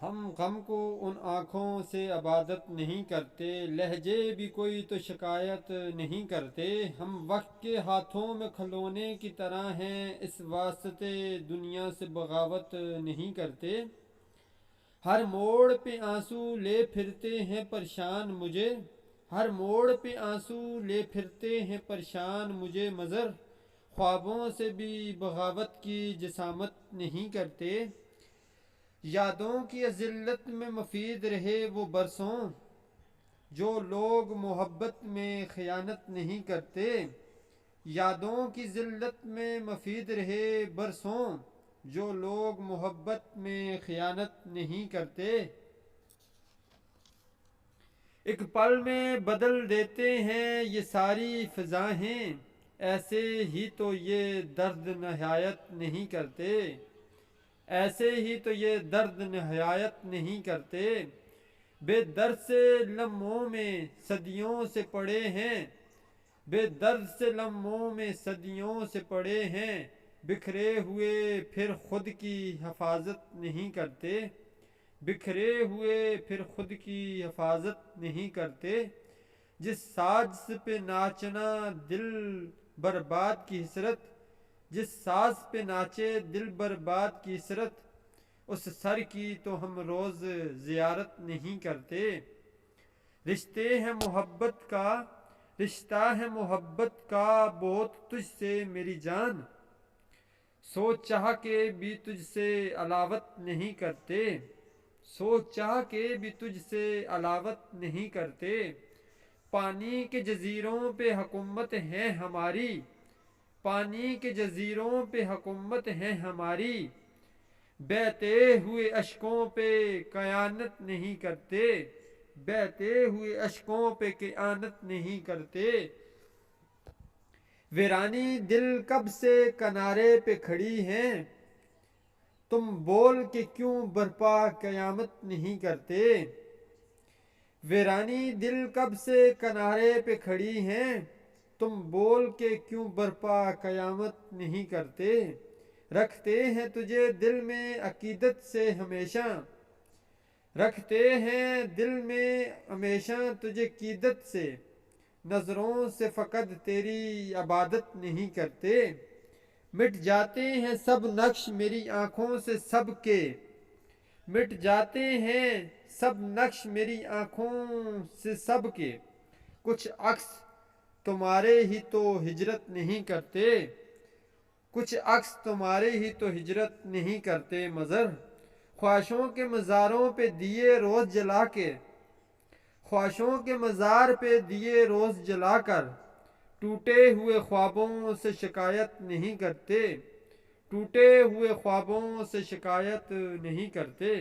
ہم غم کو ان آنکھوں سے عبادت نہیں کرتے، لہجے بھی کوئی تو شکایت نہیں کرتے۔ ہم وقت کے ہاتھوں میں کھلونے کی طرح ہیں، اس واسطے دنیا سے بغاوت نہیں کرتے۔ ہر موڑ پہ آنسو لے پھرتے ہیں پریشان مجھے، ہر موڑ پہ آنسو لے پھرتے ہیں پریشان مجھے، مگر خوابوں سے بھی بغاوت کی جسامت نہیں کرتے۔ یادوں کی ذلت میں مفید رہے وہ برسوں، جو لوگ محبت میں خیانت نہیں کرتے۔ یادوں کی ذلت میں مفید رہے برسوں، جو لوگ محبت میں خیانت نہیں کرتے۔ ایک پل میں بدل دیتے ہیں یہ ساری فضائیں، ایسے ہی تو یہ درد نہایت نہیں کرتے، ایسے ہی تو یہ درد نہایت نہیں کرتے۔ بے درد سے لمحوں میں صدیوں سے پڑے ہیں، بے درد سے لمحوں میں صدیوں سے پڑے ہیں، بکھرے ہوئے پھر خود کی حفاظت نہیں کرتے، بکھرے ہوئے پھر خود کی حفاظت نہیں کرتے۔ جس ساز پہ ناچنا دل برباد کی حسرت، جس ساز پہ ناچے دل برباد کی حسرت، اس سر کی تو ہم روز زیارت نہیں کرتے۔ رشتے ہیں محبت کا، رشتہ ہے محبت کا بہت تجھ سے میری جان، سو چاہ کے بھی تجھ سے علاوت نہیں کرتے، سو چاہ کے بھی تجھ سے علاوت نہیں کرتے۔ پانی کے جزیروں پہ حکومت ہے ہماری، پانی کے جزیروں پہ حکومت ہے ہماری، بہتے ہوئے اشکوں پہ قیانت نہیں کرتے، بہتے ہوئے اشکوں پہ قیانت نہیں کرتے۔ ویرانی دل کب سے کنارے پہ کھڑی ہیں، تم بول کے کیوں برپا قیامت نہیں کرتے۔ ویرانی دل کب سے کنارے پہ کھڑی ہیں، تم بول کے کیوں برپا قیامت نہیں کرتے۔ رکھتے ہیں تجھے دل میں عقیدت سے ہمیشہ، رکھتے ہیں دل میں ہمیشہ تجھے عقیدت سے، نظروں سے فقط تیری عبادت نہیں کرتے۔ مٹ جاتے ہیں سب نقش میری آنکھوں سے سب کے، مٹ جاتے ہیں سب نقش میری آنکھوں سے سب کے، کچھ عکس تمہارے ہی تو ہجرت نہیں کرتے، کچھ عکس تمہارے ہی تو ہجرت نہیں کرتے، مگر خواہشوں کے مزاروں پہ دیے روز جلا کے، خواہشوں کے مزار پہ دیے روز جلا کر، ٹوٹے ہوئے خوابوں سے شکایت نہیں کرتے، ٹوٹے ہوئے خوابوں سے شکایت نہیں کرتے۔